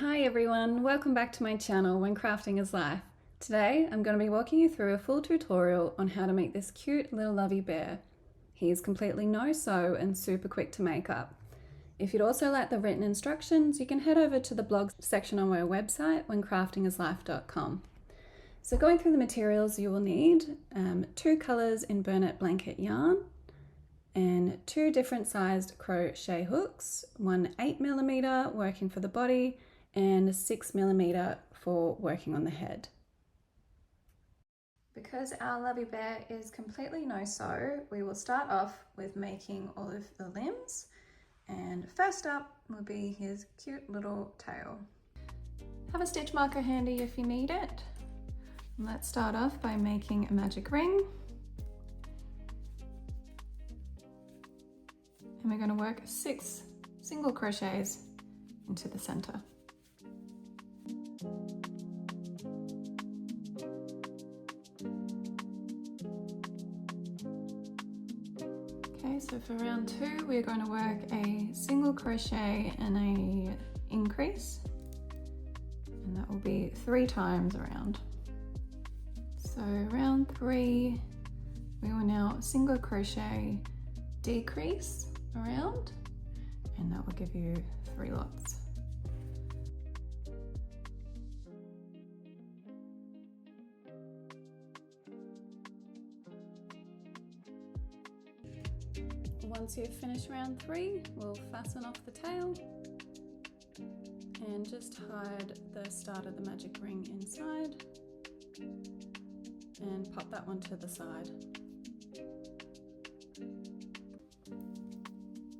Hi everyone, welcome back to my channel When Crafting is Life. Today I'm going to be walking you through a full tutorial on how to make this cute little lovey bear. He is completely no-sew and super quick to make up. If you'd also like the written instructions, you can head over to the blog section on our website whencraftingislife.com. So going through the materials, you will need 2 colours in Burnett blanket yarn and 2 different sized crochet hooks, one 8mm working for the body and 6mm for working on the head. Because our lovey bear is completely no-sew, we will start off with making all of the limbs, and first up will be his cute little tail. Have a stitch marker handy if you need it. Let's start off by making a magic ring. And we're going to work 6 single crochets into the center. Okay, so for round 2 we're going to work a single crochet and a increase, and that will be 3 times around. So round 3 we will now single crochet, decrease around, and that will give you 3 lots. Once you've finished round 3, we'll fasten off the tail and just hide the start of the magic ring inside and pop that one to the side.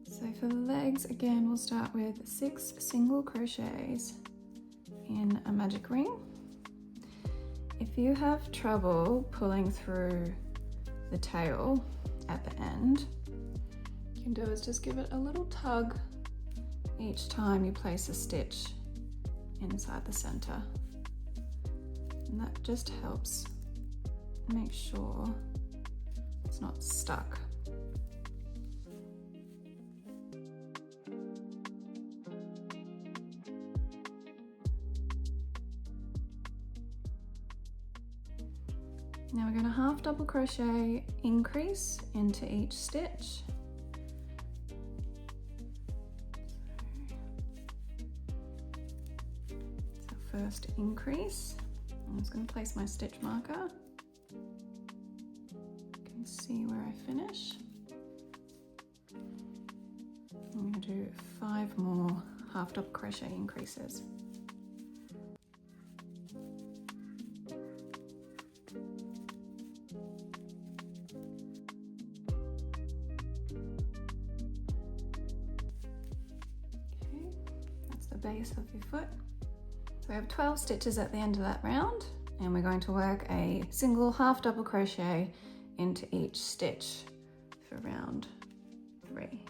So for the legs, again, we'll start with 6 single crochets in a magic ring. If you have trouble pulling through the tail at the end, you can do is just give it a little tug each time you place a stitch inside the center, and that just helps make sure it's not stuck. Now we're going to half double crochet increase into each stitch. First increase. I'm just going to place my stitch marker. You can see where I finish. I'm going to do 5 more half double crochet increases. Okay, that's the base of your foot. So we have 12 stitches at the end of that round, and we're going to work a single half double crochet into each stitch for round 3.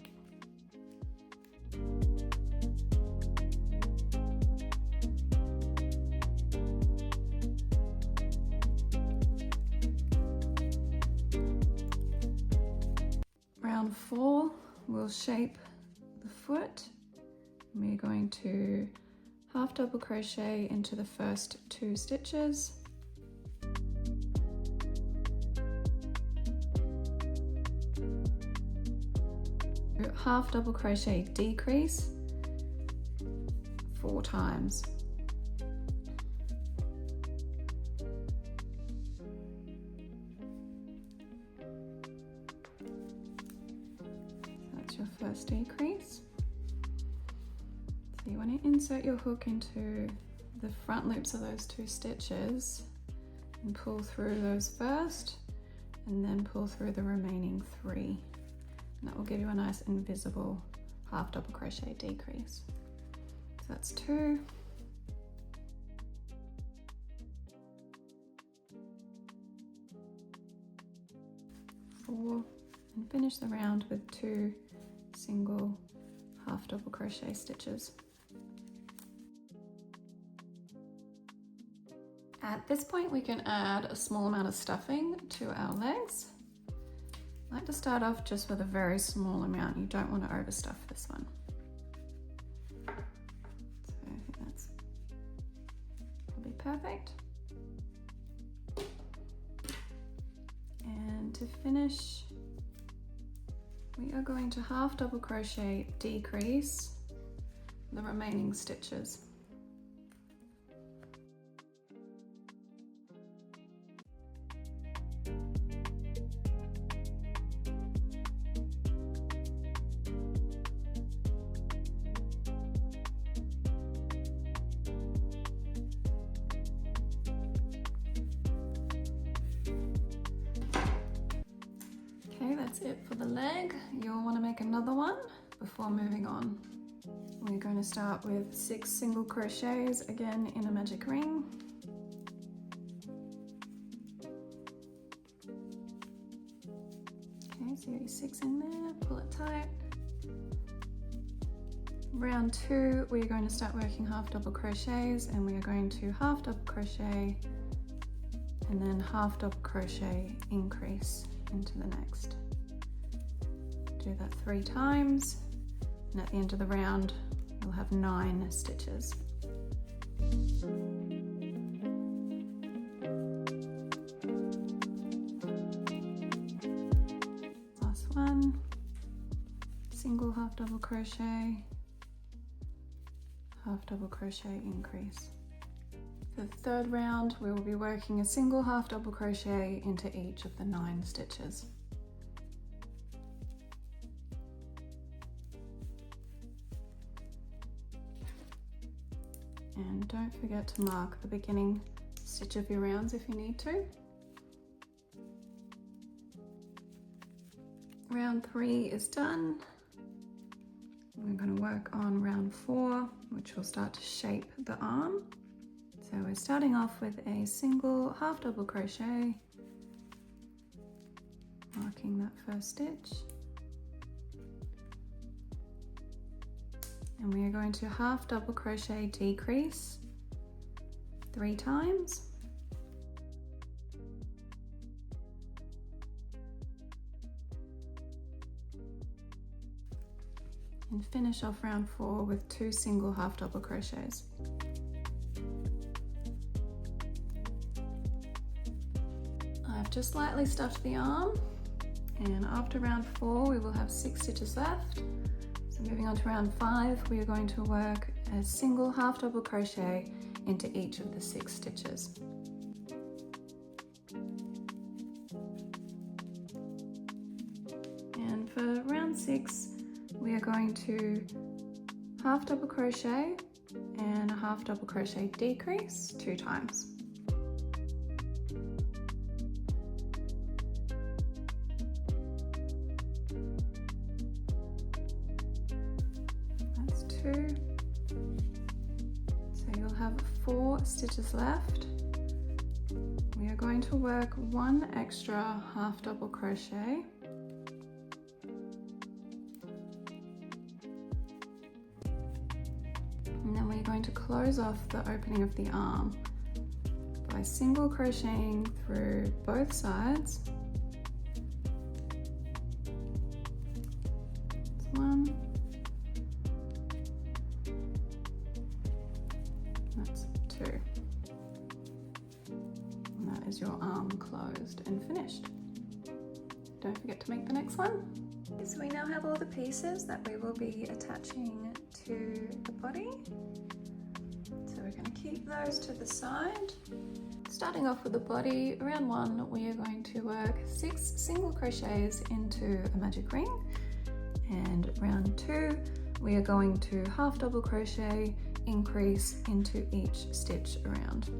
Round 4, we'll shape the foot. We're going to half double crochet into the first 2 stitches, half double crochet decrease 4 times, that's your first decrease. You want to insert your hook into the front loops of those 2 stitches and pull through those first, and then pull through the remaining 3. And that will give you a nice invisible half double crochet decrease. So that's 2. Four, and finish the round with 2 single half double crochet stitches. At this point we can add a small amount of stuffing to our legs. I like to start off just with a very small amount. You don't want to overstuff this one. So I think that's perfect. And to finish, we are going to half double crochet decrease the remaining stitches. Okay, that's it for the leg. You'll want to make another one before moving on. We're going to start with 6 single crochets again in a magic ring. Okay, so you got your 6 in there, pull it tight. Round 2, we're going to start working half double crochets, and we are going to half double crochet and then half double crochet increase into the next. Do that 3 times, and at the end of the round you'll have 9 stitches. Last one, single half double crochet, half double crochet increase. For the third round, we will be working a single half double crochet into each of the 9 stitches. And don't forget to mark the beginning stitch of your rounds if you need to. Round 3 is done. We're going to work on round 4, which will start to shape the arm. So we're starting off with a single half double crochet, marking that first stitch. And we are going to half double crochet decrease 3 times. And finish off round 4 with 2 single half double crochets. I've just lightly stuffed the arm, and after round 4 we will have 6 stitches left. So moving on to round 5, we are going to work a single half double crochet into each of the 6 stitches. And for round 6, we are going to half double crochet and a half double crochet decrease 2 times. That's 2. So you'll have 4 stitches left. We are going to work 1 extra half double crochet. And then we're going to close off the opening of the arm by single crocheting through both sides. That's 1. That's 2. And that is your arm closed and finished. Don't forget to make the next one. So we now have all the pieces that we will be attaching to the body. So we're going to keep those to the side. Starting off with the body, round 1 we are going to work 6 single crochets into a magic ring, and round 2 we are going to half double crochet increase into each stitch around.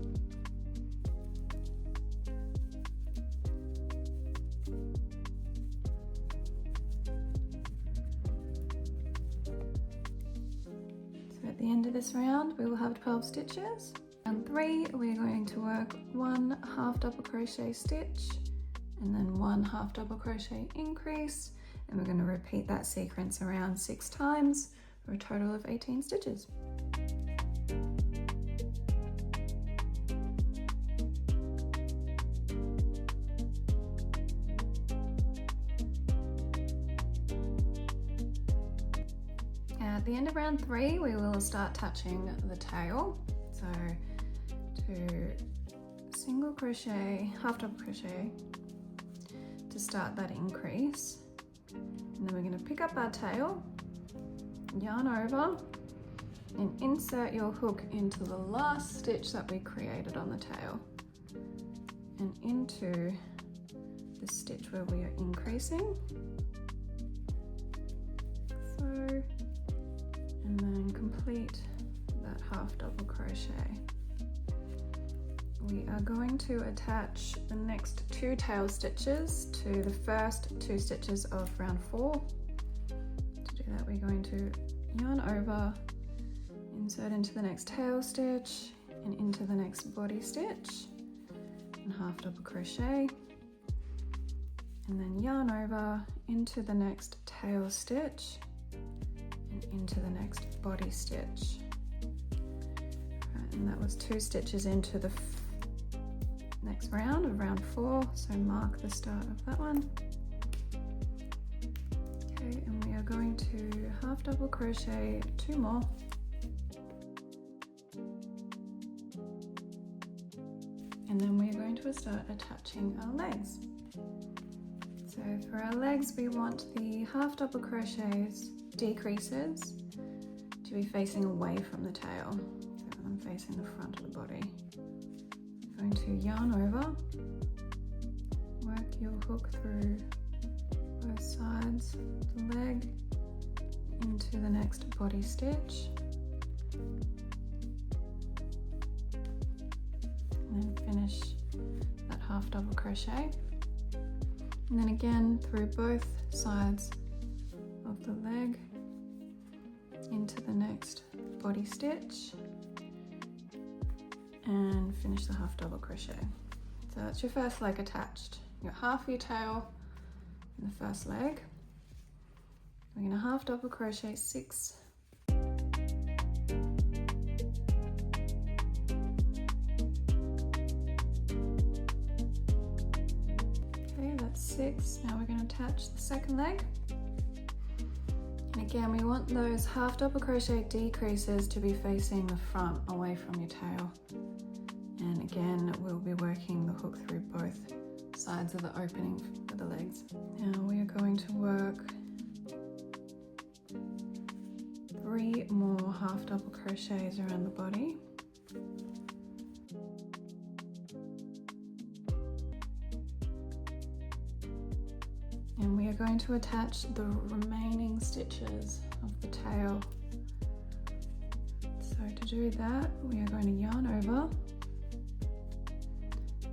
At the end of this round we will have 12 stitches. Round 3 we're going to work 1 half double crochet stitch and then 1 half double crochet increase, and we're going to repeat that sequence around 6 times for a total of 18 stitches. At the end of round 3 we will start touching the tail. So to to single crochet, half double crochet to start that increase, and then we're going to pick up our tail, yarn over and insert your hook into the last stitch that we created on the tail and into the stitch where we are increasing. So, and then complete that half double crochet. We are going to attach the next 2 tail stitches to the first 2 stitches of round 4. To do that, we're going to yarn over, insert into the next tail stitch and into the next body stitch and half double crochet, and then yarn over into the next tail stitch and into the next body stitch. Right, and that was 2 stitches into the next round of round 4, so mark the start of that one. Okay, and we are going to half double crochet 2 more. And then we are going to start attaching our legs. So for our legs, we want the half double crochets, decreases, to be facing away from the tail. So I'm facing the front of the body. I'm going to yarn over, work your hook through both sides of the leg into the next body stitch, and then finish that half double crochet, and then again through both sides of the leg into the next body stitch and finish the half double crochet. So that's your first leg attached. You got half your tail in the first leg. We're going to half double crochet 6. Okay, that's 6. Now we're going to attach the second leg. And again, we want those half double crochet decreases to be facing the front away from your tail. And again, we'll be working the hook through both sides of the opening for the legs. Now we are going to work 3 more half double crochets around the body. And we are going to attach the remaining stitches of the tail. So to do that, we are going to yarn over,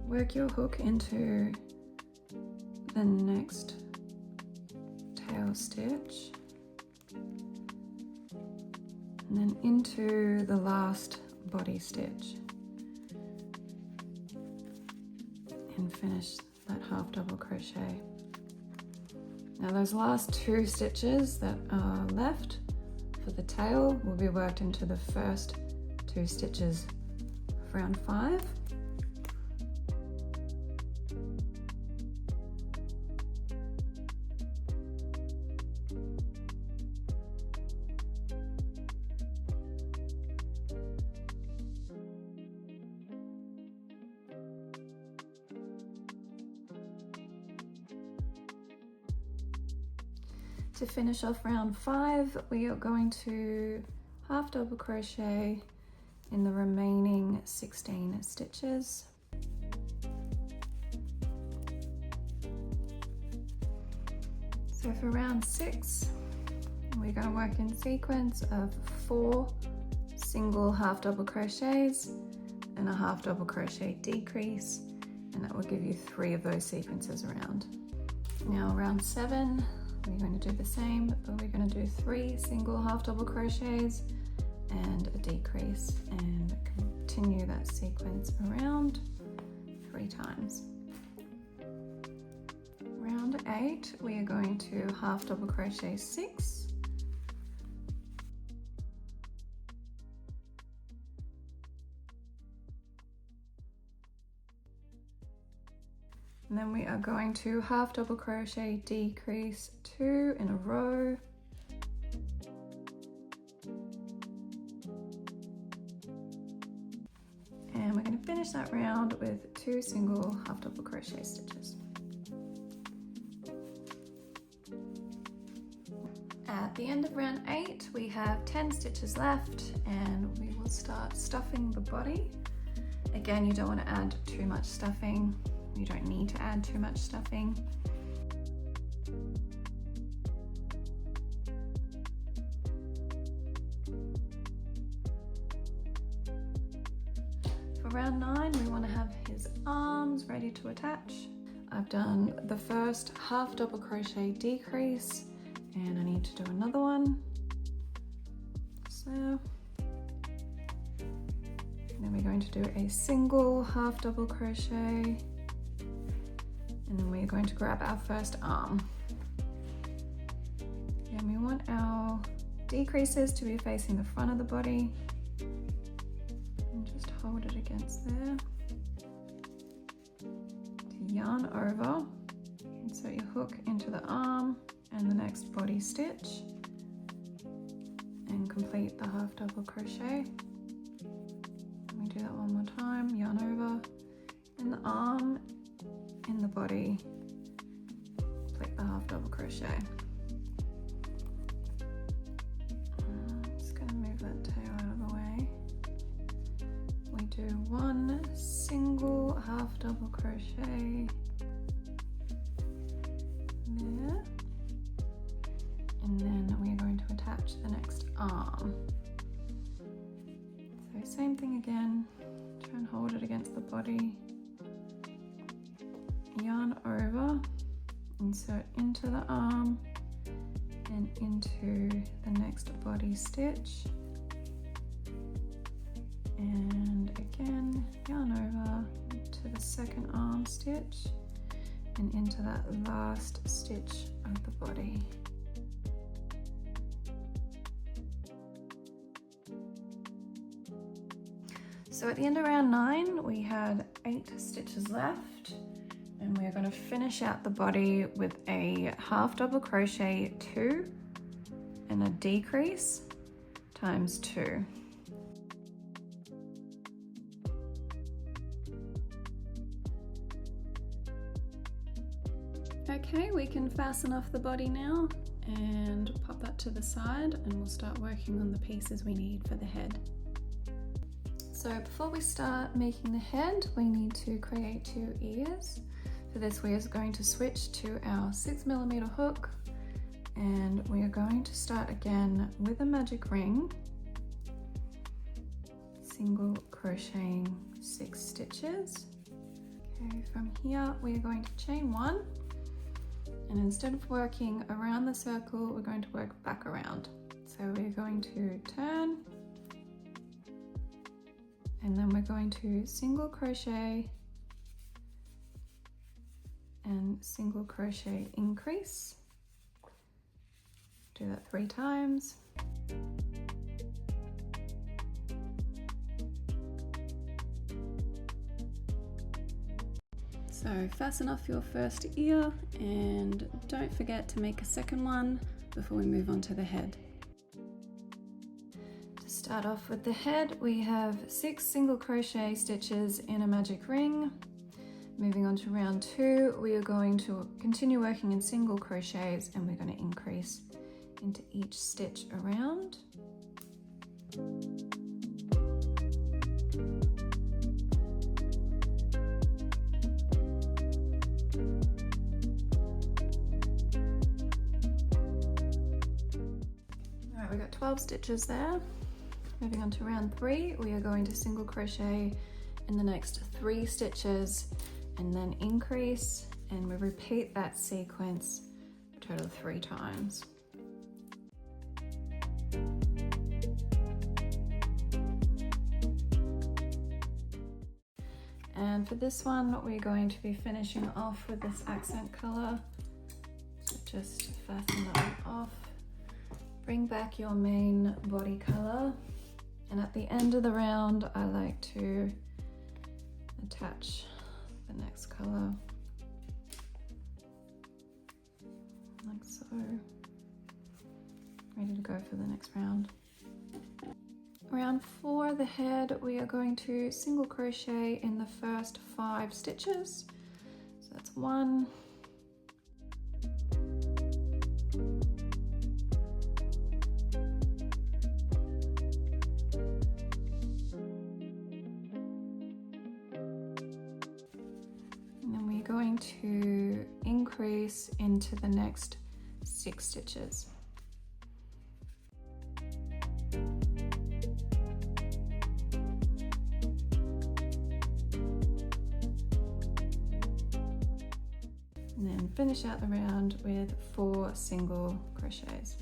work your hook into the next tail stitch, and then into the last body stitch, and finish that half double crochet. Now those last 2 stitches that are left for the tail will be worked into the first 2 stitches of round 5. To finish off round 5, we are going to half double crochet in the remaining 16 stitches. So for round 6, we're going to work in sequence of 4 single half double crochets and a half double crochet decrease, and that will give you 3 of those sequences around. Now round 7, we're going to do the same, but we're going to do 3 single half double crochets and a decrease, and continue that sequence around 3 times. Round 8, we are going to half double crochet 6, and then we are going to half double crochet decrease 2 in a row, and we're going to finish that round with 2 single half double crochet stitches. At the end of round 8, we have 10 stitches left, and we will start stuffing the body. Again, you don't want to add too much stuffing. You don't need to add too much stuffing. For round 9, we want to have his arms ready to attach. I've done the first half double crochet decrease, and I need to do another one. So, and then we're going to do a single half double crochet, and then we're going to grab our first arm. And we want our decreases to be facing the front of the body. And just hold it against there. To yarn over, insert your hook into the arm and the next body stitch, and complete the half double crochet. Let me do that one more time. Yarn over in the arm, in the body, complete the half double crochet. Just gonna move that tail out of the way. We do 1 single half double crochet there, and then we are going to attach the next arm. So same thing again, try and hold it against the body, yarn over, insert into the arm and into the next body stitch, and again yarn over to the second arm stitch and into that last stitch of the body. So at the end of round 9, we had 8 stitches left, and we're going to finish out the body with a half double crochet 2 and a decrease times 2. Okay, we can fasten off the body now and pop that to the side, and we'll start working on the pieces we need for the head. So before we start making the head, we need to create 2 ears. For this, we are going to switch to our 6mm hook, and we are going to start again with a magic ring, single crocheting 6 stitches. Okay, from here we are going to chain 1, and instead of working around the circle, we're going to work back around. So we're going to turn, and then we're going to single crochet and single crochet increase. Do that 3 times. So fasten off your first ear, and don't forget to make a second one before we move on to the head. To start off with the head, we have 6 single crochet stitches in a magic ring. Moving on to round 2, we are going to continue working in single crochets, and we're going to increase into each stitch around. Alright, we've got 12 stitches there. Moving on to round 3, we are going to single crochet in the next 3 stitches and then increase, and we repeat that sequence a total of 3 times. And for this one, we're going to be finishing off with this accent color. So just fasten that one off. Bring back your main body color. And at the end of the round, I like to attach the next color, like so. Ready to go for the next round. Round 4, the head, we are going to single crochet in the first 5 stitches. So that's 1, 2, to increase into the next 6 stitches. And then finish out the round with 4 single crochets.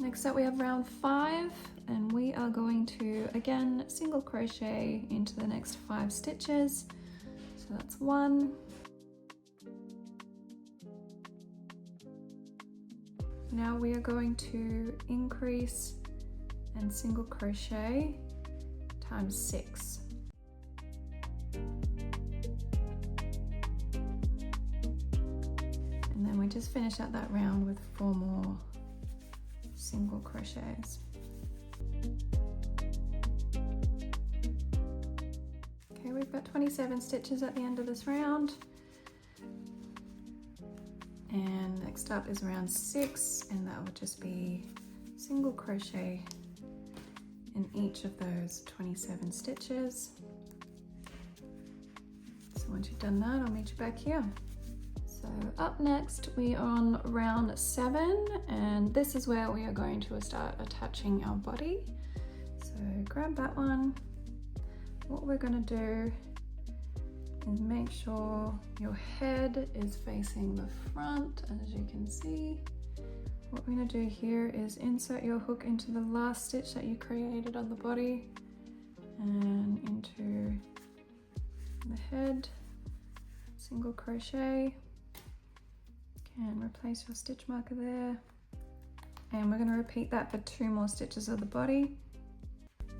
Next up we have round 5, and we are going to again single crochet into the next 5 stitches. So that's 1, now we are going to increase and single crochet times 6. And then we just finish out that round with 4 more single crochets. Okay, we've got 27 stitches at the end of this round. And next up is round 6, and that will just be single crochet in each of those 27 stitches. So once you've done that, I'll meet you back here. So up next, we are on round 7, and this is where we are going to start attaching our body. So grab that one. What we're going to do is make sure your head is facing the front, as you can see. What we're going to do here is insert your hook into the last stitch that you created on the body and into the head, single crochet, and replace your stitch marker there. And we're going to repeat that for 2 more stitches of the body.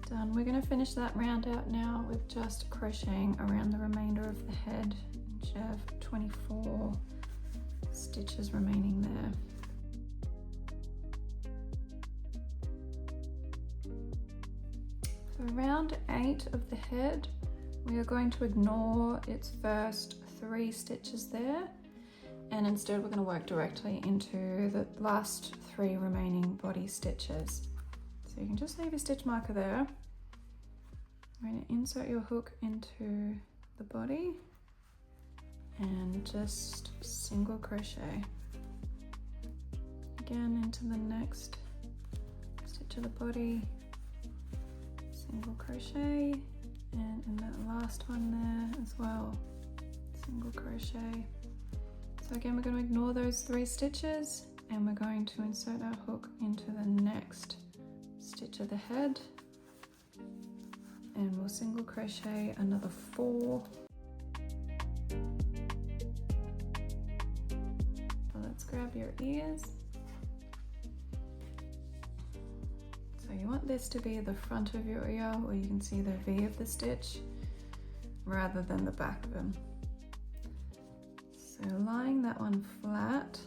Done. We're going to finish that round out now with just crocheting around the remainder of the head. You should have 24 stitches remaining there. For round 8 of the head, we are going to ignore its first 3 stitches there, and instead we're going to work directly into the last 3 remaining body stitches. So you can just leave your stitch marker there. We're going to insert your hook into the body and just single crochet. Again into the next stitch of the body, single crochet, and in that last one there as well, single crochet. So again, we're going to ignore those 3 stitches, and we're going to insert our hook into the next stitch of the head, and we'll single crochet another 4. So let's grab your ears. So you want this to be the front of your ear, where you can see the V of the stitch rather than the back of them. So lying that one flat,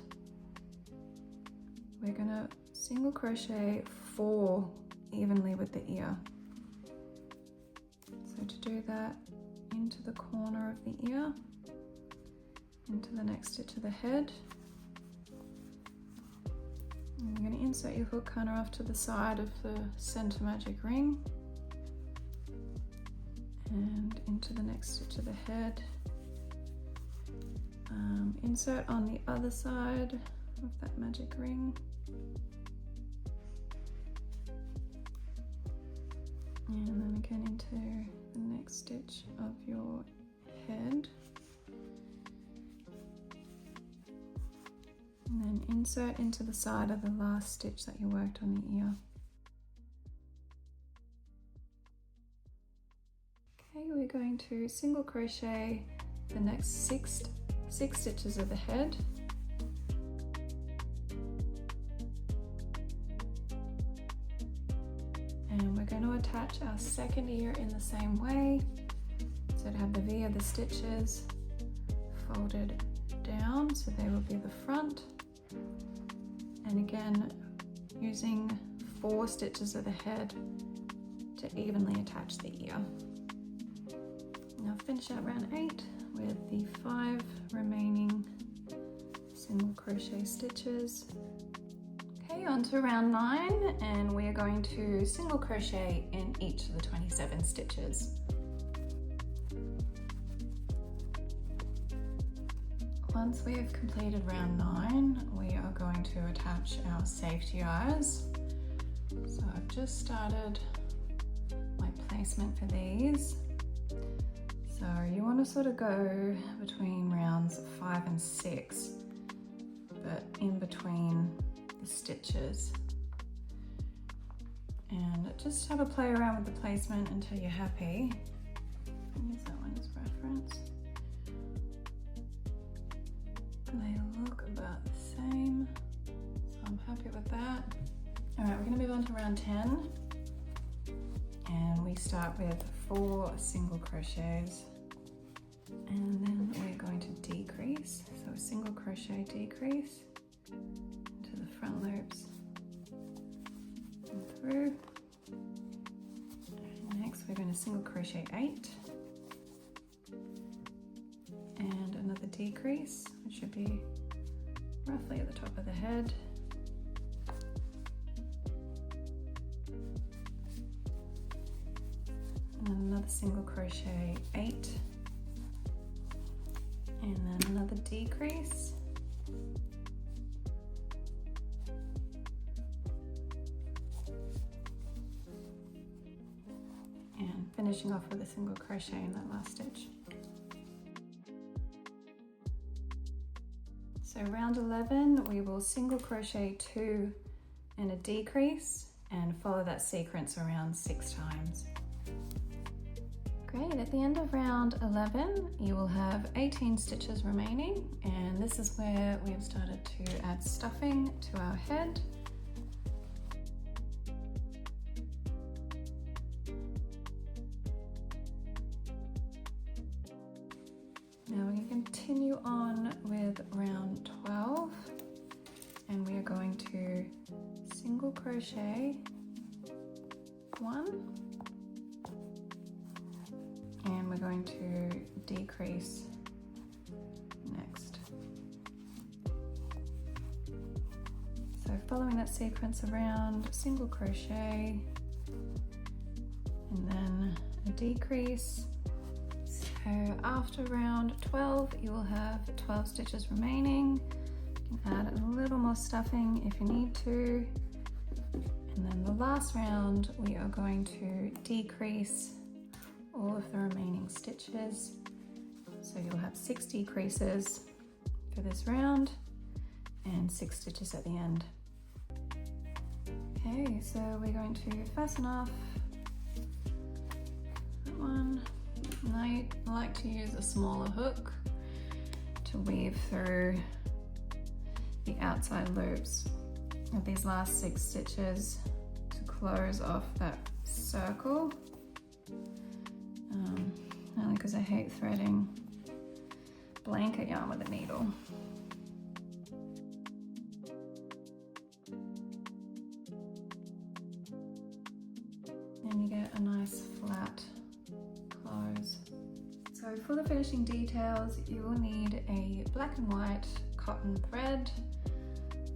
we're going to single crochet 4 evenly with the ear. So to do that, into the corner of the ear, into the next stitch of the head, and you're going to insert your hook kind of off to the side of the center magic ring, and into the next stitch of the head. Insert on the other side of that magic ring, and then again into the next stitch of your head, and then insert into the side of the last stitch that you worked on the ear. Okay, we're going to single crochet the next six stitches of the head, and we're going to attach our second ear in the same way. So to have the V of the stitches folded down, so they will be the front, And again, using 4 stitches at the head to evenly attach the ear. Now finish out round 8 with the 5 remaining single crochet stitches. Okay, on to round 9, and we are going to single crochet in each of the 27 stitches. Once we have completed round 9, we are going to attach our safety eyes. So I've just started my placement for these. So you want to sort of go between rounds 5 and 6, but in between the stitches. And just have a play around with the placement until you're happy. I'll use that one as reference. They look about the same, so I'm happy with that. All right, we're going to move on to round 10, and we start with 4 single crochets, and then we're going to decrease. So a single crochet decrease into the front loops and through. And next we're going to single crochet 8 and another decrease, which should be roughly at the top of the head. And then another single crochet 8 and then another decrease. And finishing off with a single crochet in that last stitch. So round 11, we will single crochet 2 and a decrease and follow that sequence around 6 times. Great, at the end of round 11, you will have 18 stitches remaining, and this is where we have started to add stuffing to our head. Now we continue on with round 12, and we are going to single crochet 1, and we're going to decrease next. So following that sequence around, single crochet and then a decrease. So after round 12, you will have 12 stitches remaining. You can add a little more stuffing if you need to. And then the last round, we are going to decrease all of the remaining stitches. So you'll have 6 decreases for this round and 6 stitches at the end. Okay, so we're going to fasten off that one. And I like to use a smaller hook to weave through the outside loops of these last 6 stitches to close off that circle. Only because I hate threading blanket yarn with a needle. And you get a nice flat close. So for the finishing details, you will need a black and white cotton thread,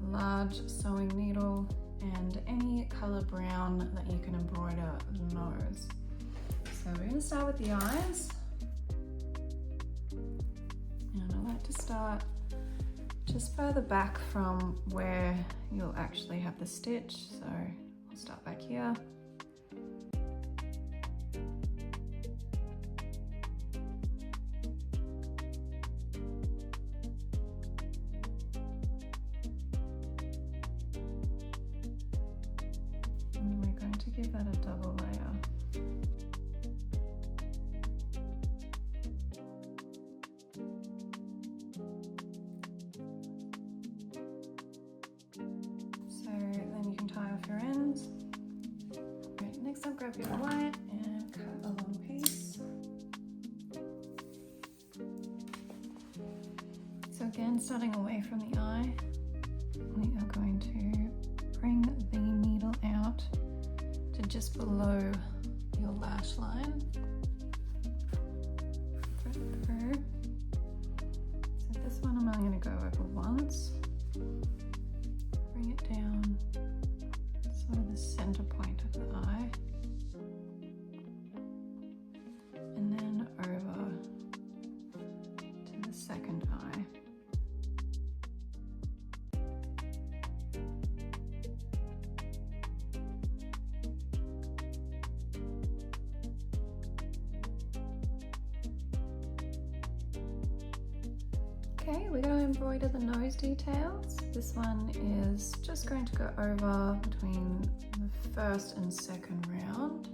large sewing needle, and any color brown that you can embroider the nose. So we're going to start with the eyes, and I like to start just further back from where you'll actually have the stitch. So I'll start back here. And we're going to give that a double layer. Next up, grab your white and cut a long piece. So again, starting away from the eye, we are going to just below your lash line. Thread it through. So this one I'm only going to go over once. Bring it down, sort of the center point of the eye. And then over to the second eye. Okay, we're going to embroider the nose details. This one is just going to go over between the first and second round.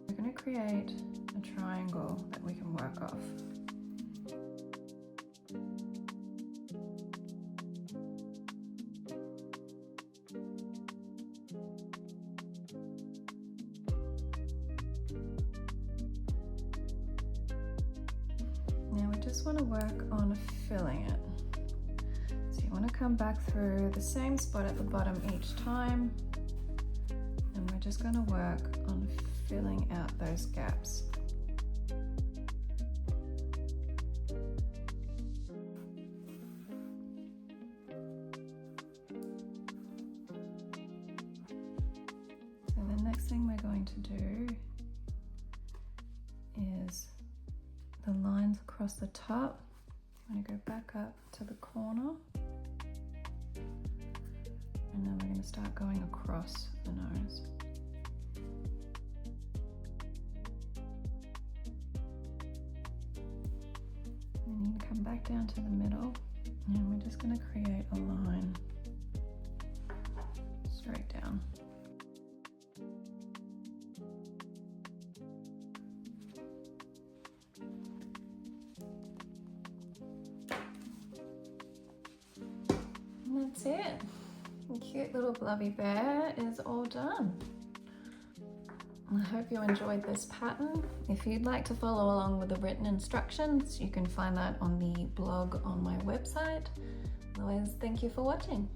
We're going to create a triangle that we can work off. Now we just want to work on filling it. So you want to come back through the same spot at the bottom each time, and we're just going to work on filling out those gaps. So the next thing we're going to do is the lines across the top. I'm going to go back up to the corner, and then we're going to start going across the nose. And you can come back down to the middle, and we're just going to create a line straight down. And that's it. The cute little Lovey bear is all done. I hope you enjoyed this pattern. If you'd like to follow along with the written instructions, you can find that on the blog on my website. Otherwise, thank you for watching.